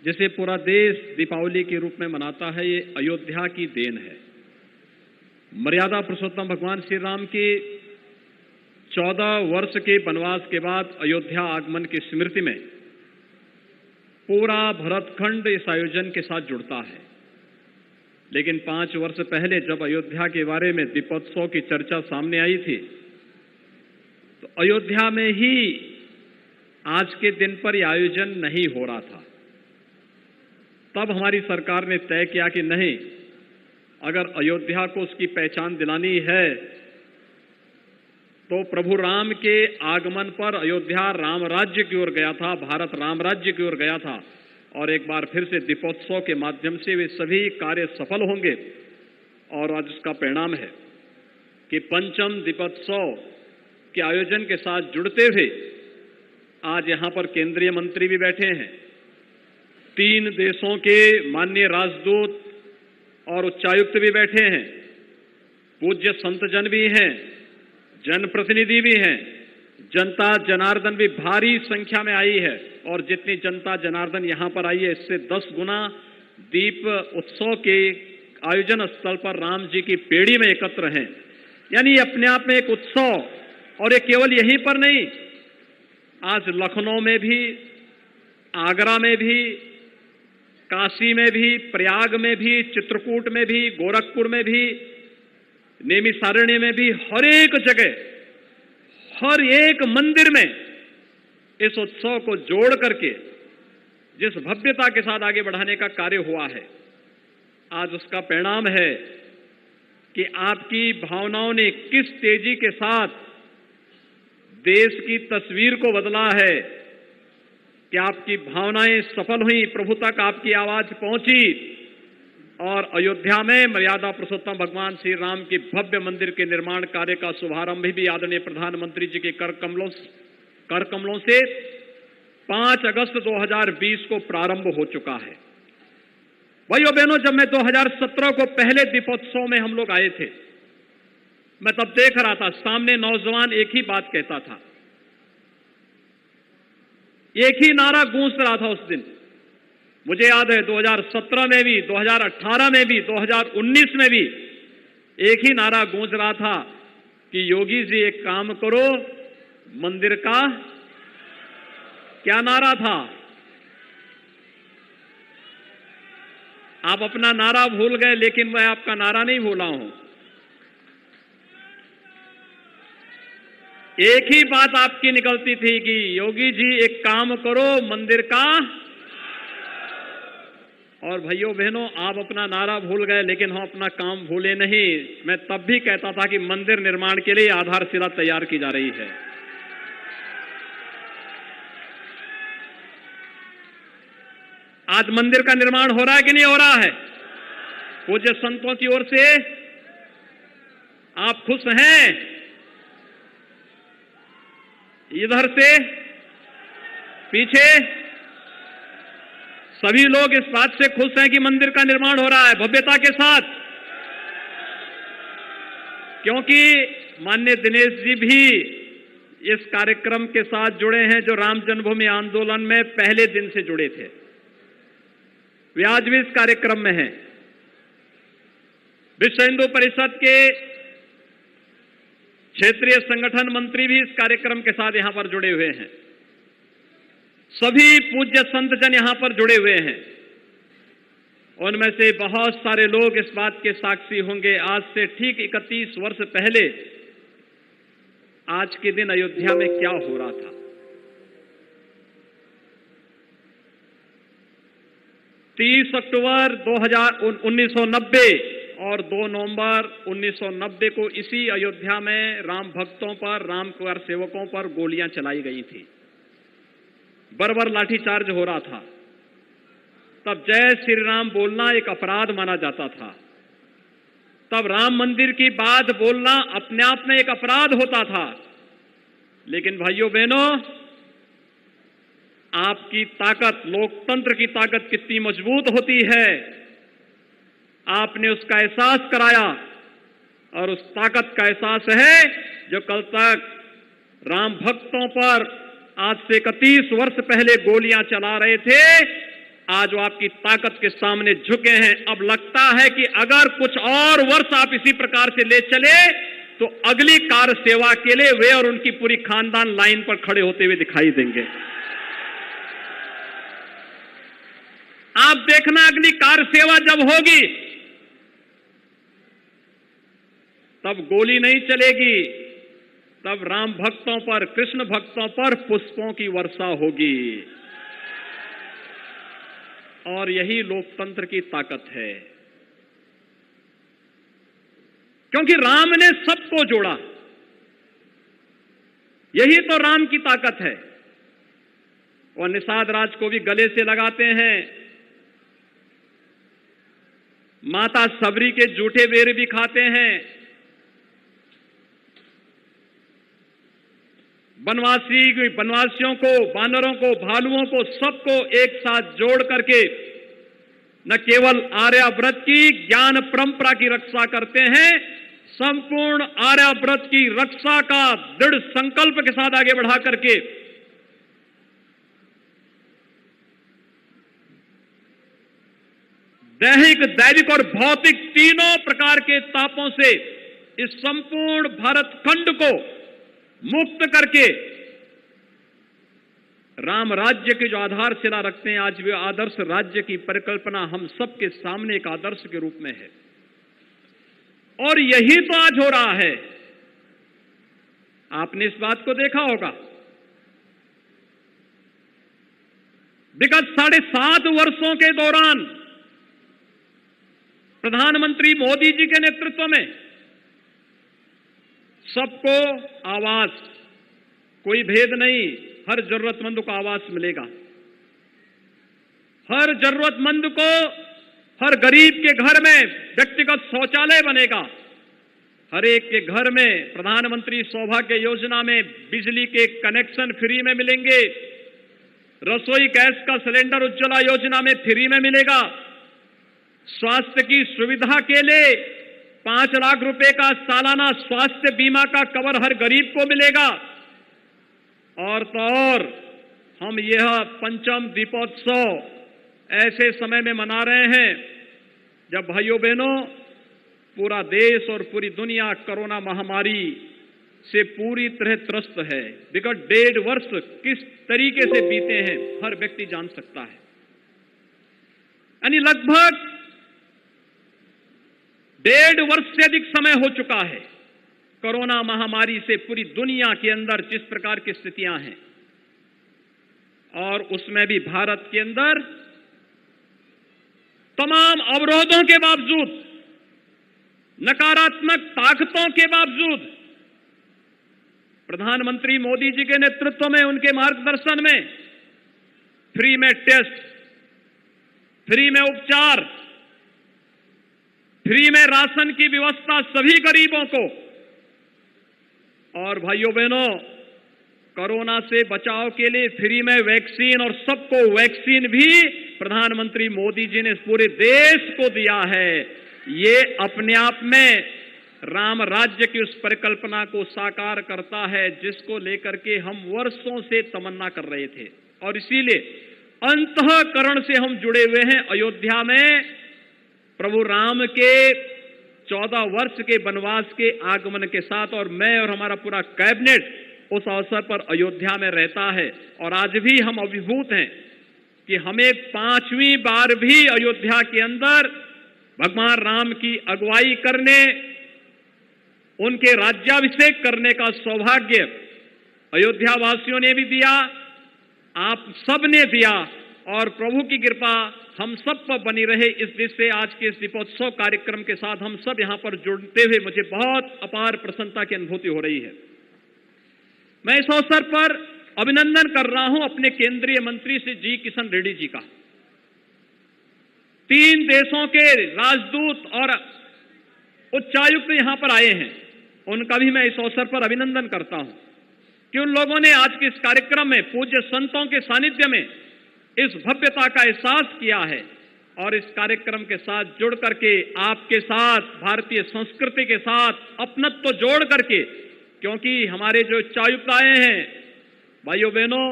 जिसे पूरा देश दीपावली के रूप में मनाता है, ये अयोध्या की देन है। मर्यादा पुरुषोत्तम भगवान श्री राम के 14 वर्ष के वनवास के बाद अयोध्या आगमन की स्मृति में पूरा भरतखंड इस आयोजन के साथ जुड़ता है। लेकिन 5 वर्ष पहले जब अयोध्या के बारे में दीपोत्सव की चर्चा सामने आई थी, तो अयोध्या में ही आज के दिन पर यह आयोजन नहीं हो रहा था। तब हमारी सरकार ने तय किया कि नहीं, अगर अयोध्या को उसकी पहचान दिलानी है तो प्रभु राम के आगमन पर अयोध्या राम राज्य की ओर गया था, भारत राम राज्य की ओर गया था, और एक बार फिर से दीपोत्सव के माध्यम से वे सभी कार्य सफल होंगे। और आज उसका परिणाम है कि पंचम दीपोत्सव के आयोजन के साथ जुड़ते हुए आज यहां पर केंद्रीय मंत्री भी बैठे हैं, 3 देशों के माननीय राजदूत और उच्चायुक्त भी बैठे हैं, पूज्य संतजन भी हैं, जनप्रतिनिधि भी हैं, जनता जनार्दन भी भारी संख्या में आई है। और जितनी जनता जनार्दन यहां पर आई है, इससे 10 गुना दीप उत्सव के आयोजन स्थल पर राम जी की पेड़ी में एकत्र हैं। यानी अपने आप में एक उत्सव, और ये केवल यहीं पर नहीं, आज लखनऊ में भी, आगरा में भी, काशी में भी, प्रयाग में भी, चित्रकूट में भी, गोरखपुर में भी, नैमिषारण्य में भी, हर एक जगह, हर एक मंदिर में इस उत्सव को जोड़ करके जिस भव्यता के साथ आगे बढ़ाने का कार्य हुआ है, आज उसका परिणाम है कि आपकी भावनाओं ने किस तेजी के साथ देश की तस्वीर को बदला है, कि आपकी भावनाएं सफल हुई, प्रभु तक आपकी आवाज पहुंची, और अयोध्या में मर्यादा पुरुषोत्तम भगवान श्री राम के भव्य मंदिर के निर्माण कार्य का शुभारंभ भी आदरणीय प्रधानमंत्री जी के कर कमलों से 5 अगस्त 2020 को प्रारंभ हो चुका है। भाइयों बहनों, जब मैं 2017 को पहले दीपोत्सव में हम लोग आए थे, मैं तब देख रहा था सामने नौजवान एक ही बात कहता था, एक ही नारा गूंज रहा था उस दिन। मुझे याद है 2017 में भी, 2018 में भी, 2019 में भी एक ही नारा गूंज रहा था कि योगी जी एक काम करो, मंदिर का क्या नारा था? आप अपना नारा भूल गए, लेकिन मैं आपका नारा नहीं भूला हूं। एक ही बात आपकी निकलती थी कि योगी जी एक काम करो, मंदिर का। और भाइयों बहनों, आप अपना नारा भूल गए, लेकिन हम अपना काम भूले नहीं। मैं तब भी कहता था कि मंदिर निर्माण के लिए आधारशिला तैयार की जा रही है। आज मंदिर का निर्माण हो रहा है कि नहीं हो रहा है? पूज्य संतों की ओर से आप खुश हैं? इधर से पीछे सभी लोग इस बात से खुश हैं कि मंदिर का निर्माण हो रहा है भव्यता के साथ, क्योंकि माननीय दिनेश जी भी इस कार्यक्रम के साथ जुड़े हैं, जो राम जन्मभूमि आंदोलन में पहले दिन से जुड़े थे। वे आज भी इस कार्यक्रम में हैं। विश्व हिंदू परिषद के क्षेत्रीय संगठन मंत्री भी इस कार्यक्रम के साथ यहां पर जुड़े हुए हैं। सभी पूज्य संतजन यहां पर जुड़े हुए हैं। उनमें से बहुत सारे लोग इस बात के साक्षी होंगे, आज से ठीक 31 वर्ष पहले आज के दिन अयोध्या में क्या हो रहा था। 30 अक्टूबर 1990 और 2 नवंबर 1990 को इसी अयोध्या में राम भक्तों पर, राम कार सेवकों पर गोलियां चलाई गई थी। बर्बर लाठीचार्ज हो रहा था। तब जय श्री राम बोलना एक अपराध माना जाता था। तब राम मंदिर की बात बोलना अपने आप में एक अपराध होता था। लेकिन भाइयों बहनों, आपकी ताकत, लोकतंत्र की ताकत कितनी मजबूत होती है, आपने उसका एहसास कराया, और उस ताकत का एहसास है जो कल तक राम भक्तों पर आज से 31 वर्ष पहले गोलियां चला रहे थे, आज वो आपकी ताकत के सामने झुके हैं। अब लगता है कि अगर कुछ और वर्ष आप इसी प्रकार से ले चले तो अगली कार सेवा के लिए वे और उनकी पूरी खानदान लाइन पर खड़े होते हुए दिखाई देंगे। आप देखना, अगली कार सेवा जब होगी तब गोली नहीं चलेगी, तब राम भक्तों पर, कृष्ण भक्तों पर पुष्पों की वर्षा होगी। और यही लोकतंत्र की ताकत है, क्योंकि राम ने सबको जोड़ा। यही तो राम की ताकत है। और निषाद राज को भी गले से लगाते हैं, माता सबरी के जूठे बेर भी खाते हैं, बनवासियों को, बानरों को, भालुओं को, सबको एक साथ जोड़ करके न केवल आर्याव्रत की ज्ञान परंपरा की रक्षा करते हैं, संपूर्ण आर्याव्रत की रक्षा का दृढ़ संकल्प के साथ आगे बढ़ा करके दैहिक, दैविक और भौतिक तीनों प्रकार के तापों से इस संपूर्ण भारत खंड को मुक्त करके राम राज्य की जो आधारशिला रखते हैं, आज वे आदर्श राज्य की परिकल्पना हम सबके सामने एक आदर्श के रूप में है। और यही तो आज हो रहा है। आपने इस बात को देखा होगा, विगत 7.5 वर्षों के दौरान प्रधानमंत्री मोदी जी के नेतृत्व में सबको आवास, कोई भेद नहीं, हर जरूरतमंद को आवास मिलेगा, हर जरूरतमंद को, हर गरीब के घर में व्यक्तिगत शौचालय बनेगा, हर एक के घर में प्रधानमंत्री सौभाग्य योजना में बिजली के कनेक्शन फ्री में मिलेंगे, रसोई गैस का सिलेंडर उज्ज्वला योजना में फ्री में मिलेगा, स्वास्थ्य की सुविधा के लिए 5 लाख रुपए का सालाना स्वास्थ्य बीमा का कवर हर गरीब को मिलेगा। और तो और हम यह पंचम दीपोत्सव ऐसे समय में मना रहे हैं जब भाइयों बहनों पूरा देश और पूरी दुनिया कोरोना महामारी से पूरी तरह त्रस्त है। विगत 1.5 वर्ष किस तरीके से बीते हैं हर व्यक्ति जान सकता है। यानी लगभग 1.5 वर्ष से अधिक समय हो चुका है कोरोना महामारी से पूरी दुनिया के अंदर जिस प्रकार की स्थितियां हैं, और उसमें भी भारत के अंदर तमाम अवरोधों के बावजूद, नकारात्मक ताकतों के बावजूद प्रधानमंत्री मोदी जी के नेतृत्व में, उनके मार्गदर्शन में फ्री में टेस्ट, फ्री में उपचार, फ्री में राशन की व्यवस्था सभी गरीबों को, और भाइयों बहनों कोरोना से बचाव के लिए फ्री में वैक्सीन, और सबको वैक्सीन भी प्रधानमंत्री मोदी जी ने पूरे देश को दिया है। ये अपने आप में राम राज्य की उस परिकल्पना को साकार करता है जिसको लेकर के हम वर्षों से तमन्ना कर रहे थे। और इसीलिए अंतःकरण से हम जुड़े हुए हैं अयोध्या में प्रभु राम के 14 वर्ष के वनवास के आगमन के साथ। और मैं और हमारा पूरा कैबिनेट उस अवसर पर अयोध्या में रहता है, और आज भी हम अभिभूत हैं कि हमें 5वीं बार भी अयोध्या के अंदर भगवान राम की अगुवाई करने, उनके राज्याभिषेक करने का सौभाग्य अयोध्या वासियों ने भी दिया, आप सब ने दिया, और प्रभु की कृपा हम सब पर बनी रहे। इस दृष्टि से आज के इस दीपोत्सव कार्यक्रम के साथ हम सब यहां पर जुड़ते हुए मुझे बहुत अपार प्रसन्नता की अनुभूति हो रही है। मैं इस अवसर पर अभिनंदन कर रहा हूं अपने केंद्रीय मंत्री श्री जी किशन रेड्डी जी का। 3 देशों के राजदूत और उच्चायुक्त यहां पर आए हैं, उनका भी मैं इस अवसर पर अभिनंदन करता हूं कि उन लोगों ने आज के इस कार्यक्रम में पूज्य संतों के सानिध्य में इस भव्यता का एहसास किया है, और इस कार्यक्रम के साथ जुड़ करके आपके साथ भारतीय संस्कृति के साथ अपनत्व जोड़ करके, क्योंकि हमारे जो उच्चायुक्त आए हैं भाइयों बहनों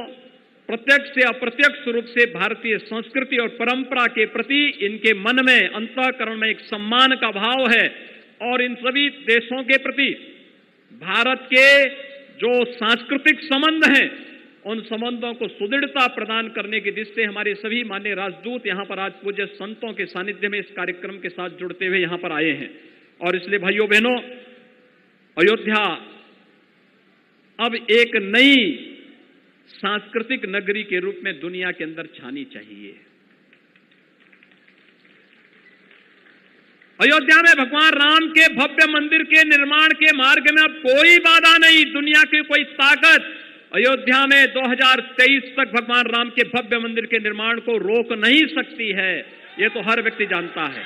प्रत्यक्ष से अप्रत्यक्ष रूप से भारतीय संस्कृति और परंपरा के प्रति इनके मन में, अंतःकरण में एक सम्मान का भाव है और इन सभी देशों के प्रति भारत के जो सांस्कृतिक संबंध हैं उन संबंधों को सुदृढ़ता प्रदान करने की दृष्टि से हमारे सभी माननीय राजदूत यहां पर आज पूज्य संतों के सानिध्य में इस कार्यक्रम के साथ जुड़ते हुए यहां पर आए हैं। और इसलिए भाइयों बहनों, अयोध्या अब एक नई सांस्कृतिक नगरी के रूप में दुनिया के अंदर छानी चाहिए। अयोध्या में भगवान राम के भव्य मंदिर के निर्माण के मार्ग में अब कोई बाधा नहीं, दुनिया की कोई ताकत अयोध्या में 2023 तक भगवान राम के भव्य मंदिर के निर्माण को रोक नहीं सकती है। ये तो हर व्यक्ति जानता है,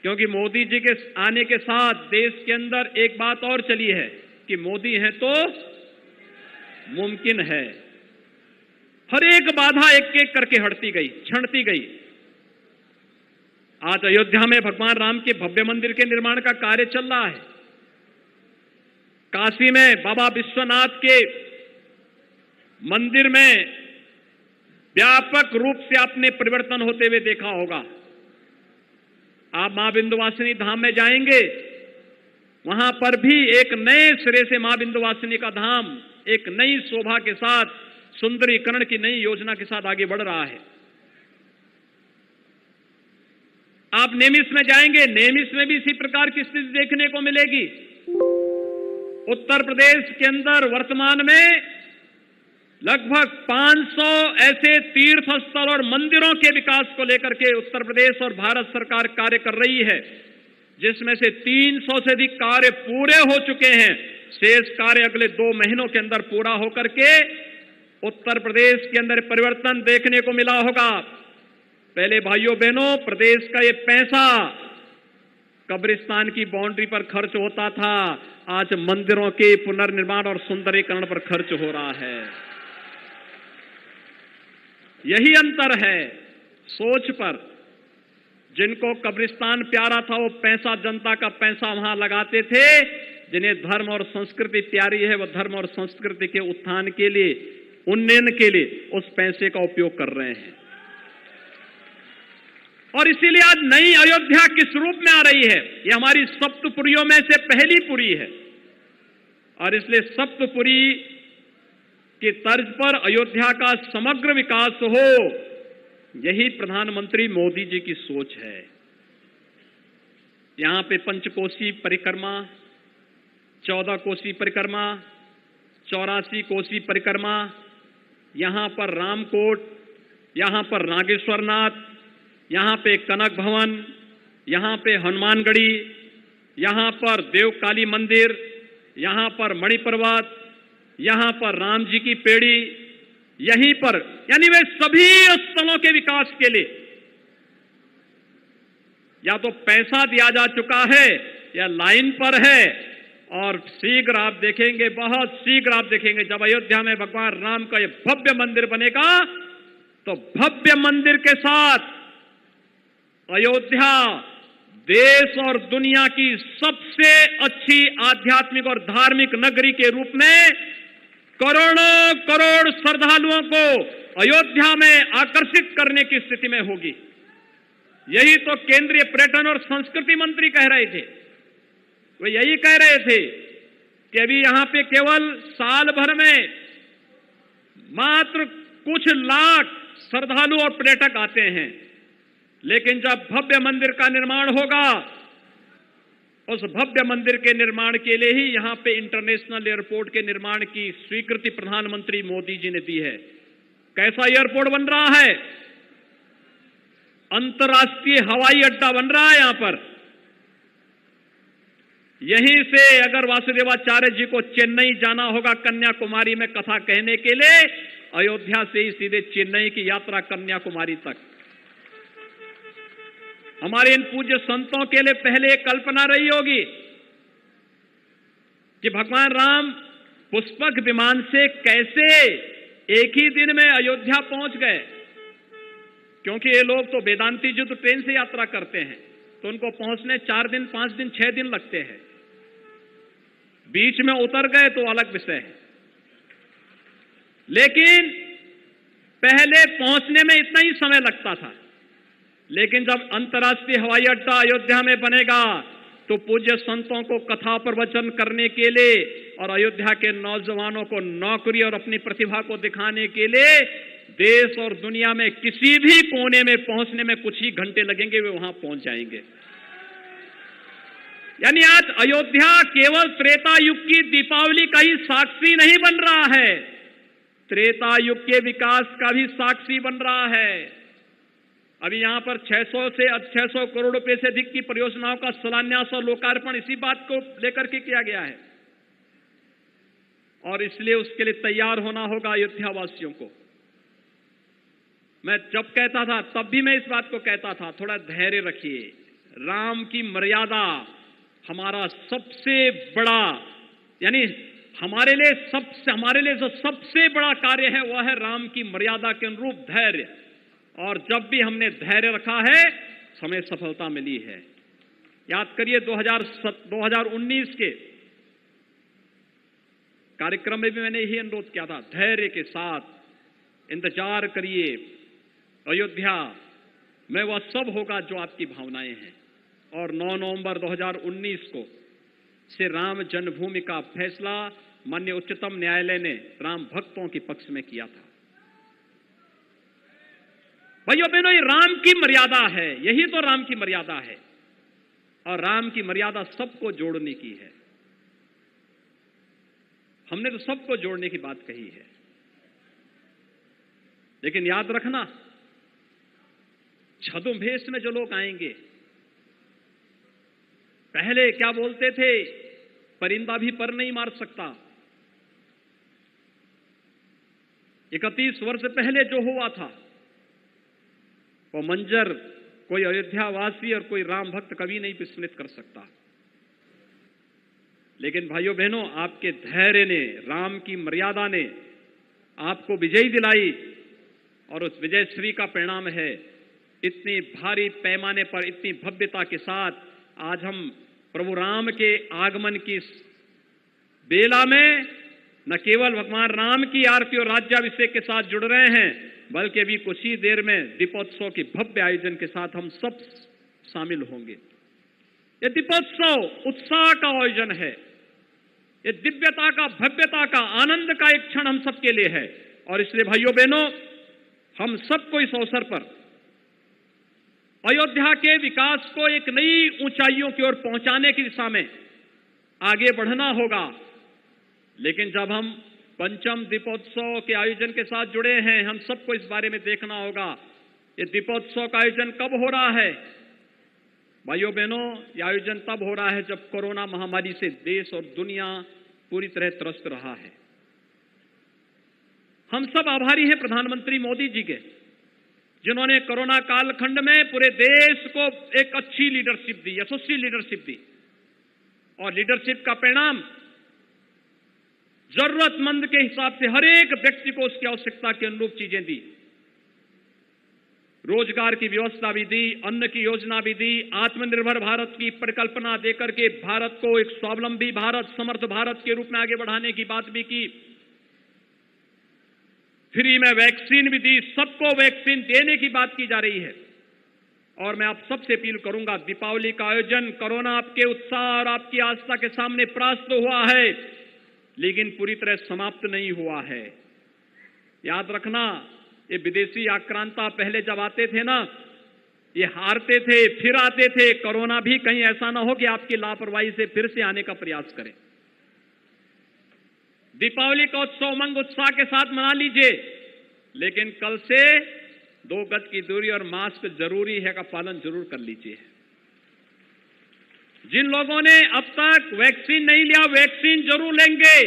क्योंकि मोदी जी के आने के साथ देश के अंदर एक बात और चली है कि मोदी हैं तो मुमकिन है। हर एक बाधा एक एक करके हटती गई, छंटती गई। आज अयोध्या में भगवान राम के भव्य मंदिर के निर्माण का कार्य चल रहा है। काशी में बाबा विश्वनाथ के मंदिर में व्यापक रूप से आपने परिवर्तन होते हुए देखा होगा। आप मां विंध्यवासिनी धाम में जाएंगे, वहां पर भी एक नए सिरे से मां विंध्यवासिनी का धाम एक नई शोभा के साथ, सुंदरीकरण की नई योजना के साथ आगे बढ़ रहा है। आप नेमिस में जाएंगे, नेमिस में भी इसी प्रकार की स्थिति देखने को मिलेगी। उत्तर प्रदेश के अंदर वर्तमान में लगभग 500 ऐसे तीर्थ स्थल और मंदिरों के विकास को लेकर के उत्तर प्रदेश और भारत सरकार कार्य कर रही है, जिसमें से 300 से अधिक कार्य पूरे हो चुके हैं। शेष कार्य अगले 2 महीनों के अंदर पूरा होकर के उत्तर प्रदेश के अंदर परिवर्तन देखने को मिला होगा। पहले भाइयों बहनों, प्रदेश का ये पैसा कब्रिस्तान की बाउंड्री पर खर्च होता था, आज मंदिरों के पुनर्निर्माण और सुंदरीकरण पर खर्च हो रहा है। यही अंतर है सोच पर। जिनको कब्रिस्तान प्यारा था वो पैसा, जनता का पैसा वहां लगाते थे। जिन्हें धर्म और संस्कृति प्यारी है वो धर्म और संस्कृति के उत्थान के लिए, उन्नयन के लिए उस पैसे का उपयोग कर रहे हैं। और इसीलिए आज नई अयोध्या किस रूप में आ रही है? ये हमारी सप्तपुरियों में से पहली पुरी है और इसलिए सप्तपुरी की तर्ज पर अयोध्या का समग्र विकास हो, यही प्रधानमंत्री मोदी जी की सोच है। यहां पे पंचकोसी परिक्रमा, 14 कोसी परिक्रमा, 84 कोसी परिक्रमा, यहां पर रामकोट, यहां पर नागेश्वरनाथ, यहां पे कनक भवन, यहां पे हनुमानगढ़ी, यहां पर देवकाली मंदिर, यहां पर मणिपर्वत, यहां पर राम जी की पेड़ी, यहीं पर, यानी वे सभी स्थलों के विकास के लिए या तो पैसा दिया जा चुका है या लाइन पर है। और शीघ्र आप देखेंगे, बहुत शीघ्र आप देखेंगे, जब अयोध्या में भगवान राम का ये भव्य मंदिर बनेगा तो भव्य मंदिर के साथ अयोध्या देश और दुनिया की सबसे अच्छी आध्यात्मिक और धार्मिक नगरी के रूप में करोड़ों करोड़ श्रद्धालुओं को अयोध्या में आकर्षित करने की स्थिति में होगी। यही तो केंद्रीय पर्यटन और संस्कृति मंत्री कह रहे थे। वो यही कह रहे थे कि अभी यहां पे केवल साल भर में मात्र कुछ लाख श्रद्धालु और पर्यटक आते हैं, लेकिन जब भव्य मंदिर का निर्माण होगा, उस भव्य मंदिर के निर्माण के लिए ही यहां पे इंटरनेशनल एयरपोर्ट के निर्माण की स्वीकृति प्रधानमंत्री मोदी जी ने दी है। कैसा एयरपोर्ट बन रहा है? अंतर्राष्ट्रीय हवाई अड्डा बन रहा है यहां पर। यहीं से अगर वासुदेवाचार्य जी को चेन्नई जाना होगा कन्याकुमारी में कथा कहने के लिए, अयोध्या से ही सीधे चेन्नई की यात्रा कन्याकुमारी तक। हमारे इन पूज्य संतों के लिए पहले एक कल्पना रही होगी कि भगवान राम पुष्पक विमान से कैसे एक ही दिन में अयोध्या पहुंच गए, क्योंकि ये लोग तो वेदांती जी तो ट्रेन से यात्रा करते हैं, तो उनको पहुंचने 4 दिन, 5 दिन, 6 दिन लगते हैं। बीच में उतर गए तो अलग विषय है, लेकिन पहले पहुंचने में इतना ही समय लगता था, लेकिन जब अंतर्राष्ट्रीय हवाई अड्डा अयोध्या में बनेगा तो पूज्य संतों को कथा प्रवचन करने के लिए और अयोध्या के नौजवानों को नौकरी और अपनी प्रतिभा को दिखाने के लिए देश और दुनिया में किसी भी कोने में पहुंचने में कुछ ही घंटे लगेंगे, वे वहां पहुंच जाएंगे। यानी आज अयोध्या केवल त्रेता युग की दीपावली का ही साक्षी नहीं बन रहा है, त्रेता युग के विकास का भी साक्षी बन रहा है। अभी यहां पर 600 करोड़ रुपए से अधिक की परियोजनाओं का शिलान्यास और लोकार्पण इसी बात को लेकर के किया गया है, और इसलिए उसके लिए तैयार होना होगा अयोध्या वासियों को। मैं जब कहता था तब भी मैं इस बात को कहता था, थोड़ा धैर्य रखिए। राम की मर्यादा हमारा सबसे बड़ा, यानी हमारे लिए जो सबसे बड़ा कार्य है वह है राम की मर्यादा के अनुरूप धैर्य। और जब भी हमने धैर्य रखा है हमें सफलता मिली है। याद करिए 2019 के कार्यक्रम में भी मैंने यही अनुरोध किया था, धैर्य के साथ इंतजार करिए, अयोध्या में वह सब होगा जो आपकी भावनाएं हैं। और 9 नवंबर 2019 को से राम जन्मभूमि का फैसला माननीय उच्चतम न्यायालय ने राम भक्तों के पक्ष में किया था। भाइयों बहनों, ये राम की मर्यादा है, यही तो राम की मर्यादा है। और राम की मर्यादा सबको जोड़ने की है। हमने तो सबको जोड़ने की बात कही है, लेकिन याद रखना, छद्मवेश में जो लोग आएंगे, पहले क्या बोलते थे, परिंदा भी पर नहीं मार सकता। 31 वर्ष पहले जो हुआ था वो मंजर कोई अयोध्यावासी और कोई राम भक्त कभी नहीं विस्मृत कर सकता। लेकिन भाइयों बहनों, आपके धैर्य ने, राम की मर्यादा ने आपको विजयी दिलाई, और उस विजय श्री का परिणाम है इतनी भारी पैमाने पर, इतनी भव्यता के साथ आज हम प्रभु राम के आगमन की बेला में न केवल भगवान राम की आरती और राज्याभिषेक के साथ जुड़ रहे हैं, बल्कि अभी कुछ ही देर में दीपोत्सव के भव्य आयोजन के साथ हम सब शामिल होंगे। ये दीपोत्सव उत्साह का आयोजन है, ये दिव्यता का, भव्यता का, आनंद का एक क्षण हम सबके लिए है। और इसलिए भाइयों बहनों, हम सबको इस अवसर पर अयोध्या के विकास को एक नई ऊंचाइयों की ओर पहुंचाने की दिशा में आगे बढ़ना होगा। लेकिन जब हम पंचम दीपोत्सव के आयोजन के साथ जुड़े हैं, हम सबको इस बारे में देखना होगा, ये दीपोत्सव का आयोजन कब हो रहा है। भाइयों बहनों, ये आयोजन तब हो रहा है जब कोरोना महामारी से देश और दुनिया पूरी तरह त्रस्त रहा है। हम सब आभारी हैं प्रधानमंत्री मोदी जी के, जिन्होंने कोरोना कालखंड में पूरे देश को एक अच्छी लीडरशिप दी, यशस्वी लीडरशिप दी। और लीडरशिप का परिणाम जरूरतमंद के हिसाब से हर एक व्यक्ति को उसकी आवश्यकता के अनुरूप चीजें दी। रोजगार की व्यवस्था भी दी, अन्न की योजना भी दी, आत्मनिर्भर भारत की परिकल्पना देकर के भारत को एक स्वावलंबी भारत, समर्थ भारत के रूप में आगे बढ़ाने की बात भी की। फ्री में वैक्सीन भी दी, सबको वैक्सीन देने की बात की जा रही है। और मैं आप सबसे अपील करूंगा, दीपावली का आयोजन कोरोना आपके उत्साह और आपकी आस्था के सामने परास्त हुआ है, लेकिन पूरी तरह समाप्त नहीं हुआ है। याद रखना, ये विदेशी आक्रांता पहले जब आते थे ना, ये हारते थे फिर आते थे। कोरोना भी कहीं ऐसा ना हो कि आपकी लापरवाही से फिर से आने का प्रयास करे। दीपावली का उत्सव उमंग उत्साह के साथ मना लीजिए, लेकिन कल से 2 गज की दूरी और मास्क जरूरी है का पालन जरूर कर लीजिए। जिन लोगों ने अब तक वैक्सीन नहीं लिया, वैक्सीन जरूर लेंगे।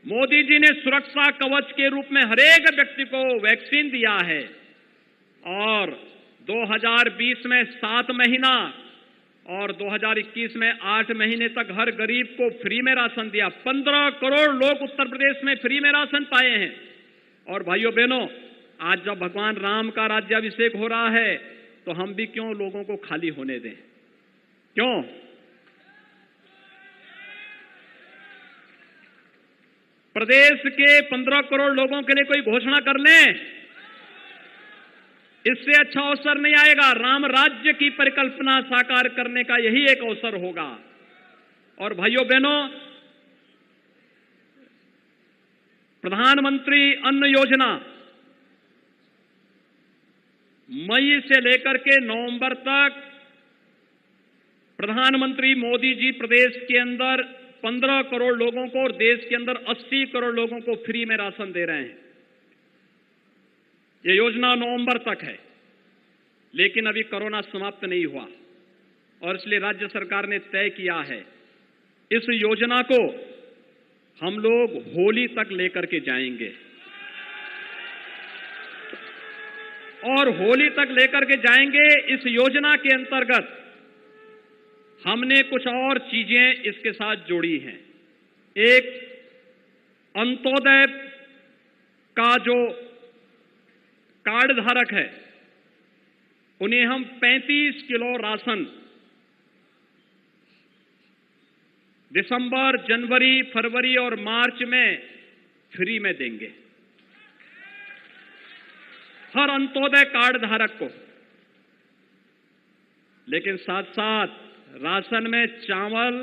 मोदी जी ने सुरक्षा कवच के रूप में हर एक व्यक्ति को वैक्सीन दिया है। और 2020 में 7 महीना और 2021 में 8 महीने तक हर गरीब को फ्री में राशन दिया। 15 करोड़ लोग उत्तर प्रदेश में फ्री में राशन पाए हैं। और भाइयों बहनों, आज जब भगवान राम का राज्याभिषेक हो रहा है, तो हम भी क्यों लोगों को खाली होने दें? क्यों? प्रदेश के 15 करोड़ लोगों के लिए कोई घोषणा कर लें, इससे अच्छा अवसर नहीं आएगा। राम राज्य की परिकल्पना साकार करने का यही एक अवसर होगा। और भाइयों बहनों, प्रधानमंत्री अन्न योजना मई से लेकर के नवंबर तक प्रधानमंत्री मोदी जी प्रदेश के अंदर 15 करोड़ लोगों को और देश के अंदर 80 करोड़ लोगों को फ्री में राशन दे रहे हैं। यह योजना नवंबर तक है, लेकिन अभी कोरोना समाप्त नहीं हुआ और इसलिए राज्य सरकार ने तय किया है इस योजना को हम लोग होली तक लेकर के जाएंगे। और होली तक लेकर के जाएंगे। इस योजना के अंतर्गत हमने कुछ और चीजें इसके साथ जोड़ी हैं। एक, अंत्योदय का जो कार्ड धारक है उन्हें हम 35 किलो राशन दिसंबर, जनवरी, फरवरी और मार्च में फ्री में देंगे, हर अंत्योदय कार्ड धारक को। लेकिन साथ साथ राशन में चावल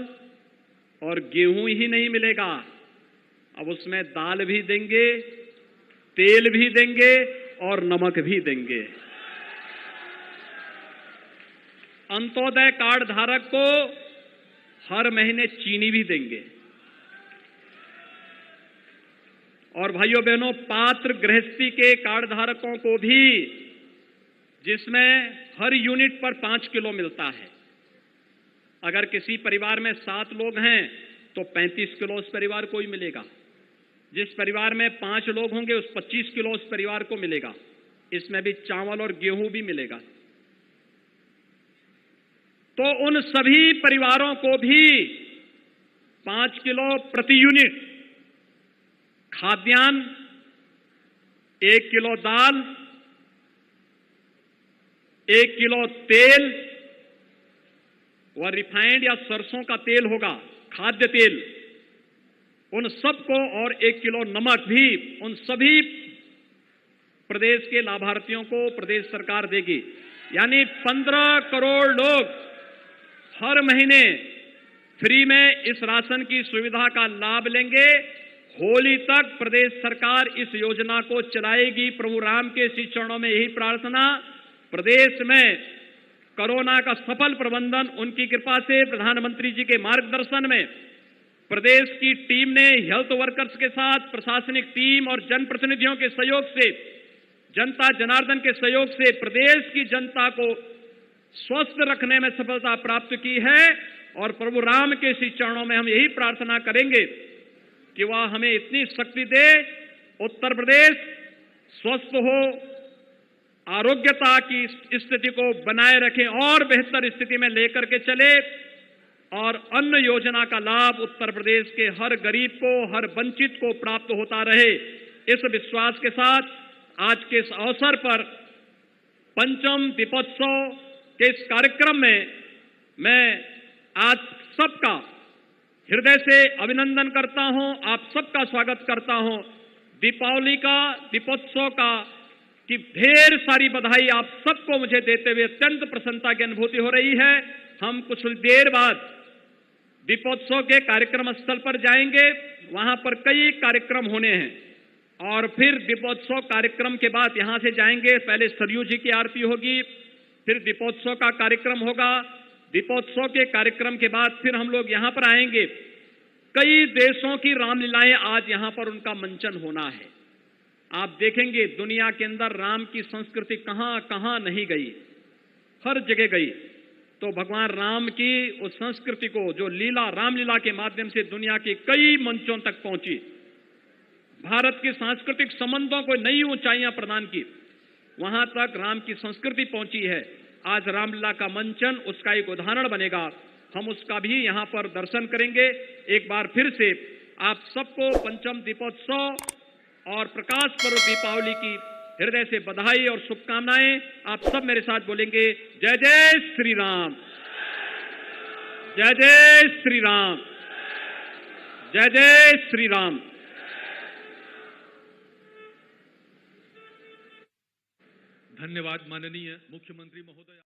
और गेहूं ही नहीं मिलेगा, अब उसमें दाल भी देंगे, तेल भी देंगे और नमक भी देंगे। अंत्योदय कार्ड धारक को हर महीने चीनी भी देंगे। और भाइयों बहनों, पात्र गृहस्थी के कार्ड धारकों को भी, जिसमें हर यूनिट पर 5 किलो मिलता है, अगर किसी परिवार में 7 लोग हैं तो 35 किलो उस परिवार को ही मिलेगा। जिस परिवार में 5 लोग होंगे उस 25 किलो उस परिवार को मिलेगा। इसमें भी चावल और गेहूं भी मिलेगा। तो उन सभी परिवारों को भी 5 किलो प्रति यूनिट खाद्यान्न, 1 किलो दाल, 1 किलो तेल, वह रिफाइंड या सरसों का तेल होगा, खाद्य तेल, उन सबको, और 1 किलो नमक भी उन सभी प्रदेश के लाभार्थियों को प्रदेश सरकार देगी। यानी 15 करोड़ लोग हर महीने फ्री में इस राशन की सुविधा का लाभ लेंगे। होली तक प्रदेश सरकार इस योजना को चलाएगी। प्रभु राम के श्री चरणों में यही प्रार्थना। प्रदेश में कोरोना का सफल प्रबंधन उनकी कृपा से, प्रधानमंत्री जी के मार्गदर्शन में प्रदेश की टीम ने हेल्थ वर्कर्स के साथ प्रशासनिक टीम और जनप्रतिनिधियों के सहयोग से, जनता जनार्दन के सहयोग से प्रदेश की जनता को स्वस्थ रखने में सफलता प्राप्त की है। और प्रभु राम के श्री चरणों में हम यही प्रार्थना करेंगे कि वह हमें इतनी शक्ति दे, उत्तर प्रदेश स्वस्थ हो, आरोग्यता की स्थिति को बनाए रखें और बेहतर स्थिति में लेकर के चले, और अन्न योजना का लाभ उत्तर प्रदेश के हर गरीब को, हर वंचित को प्राप्त होता रहे। इस विश्वास के साथ आज के इस अवसर पर पंचम दीपोत्सव के इस कार्यक्रम में मैं आज सबका हृदय से अभिनंदन करता हूं, आप सबका स्वागत करता हूं। दीपावली का, दीपोत्सव का की ढेर सारी बधाई आप सबको मुझे देते हुए अत्यंत प्रसन्नता की अनुभूति हो रही है। हम कुछ देर बाद दीपोत्सव के कार्यक्रम स्थल पर जाएंगे, वहां पर कई कार्यक्रम होने हैं, और फिर दीपोत्सव कार्यक्रम के बाद यहां से जाएंगे, पहले सरयू जी की आरती होगी, फिर दीपोत्सव का कार्यक्रम होगा। दीपोत्सव के कार्यक्रम के बाद फिर हम लोग यहां पर आएंगे। कई देशों की रामलीलाएं आज यहां पर उनका मंचन होना है। आप देखेंगे दुनिया के अंदर राम की संस्कृति कहां कहां नहीं गई, हर जगह गई। तो भगवान राम की उस संस्कृति को, जो लीला, रामलीला के माध्यम से दुनिया के कई मंचों तक पहुंची, भारत के सांस्कृतिक संबंधों को नई ऊंचाइयां प्रदान की, वहां तक राम की संस्कृति पहुंची है। आज रामलीला का मंचन उसका एक उदाहरण बनेगा। हम उसका भी यहां पर दर्शन करेंगे। एक बार फिर से आप सबको पंचम दीपोत्सव और प्रकाश पर्व दीपावली की हृदय से बधाई और शुभकामनाएं। आप सब मेरे साथ बोलेंगे, जय जय श्री राम, जय जय श्री राम, जय जय श्री राम। धन्यवाद माननीय मुख्यमंत्री महोदय।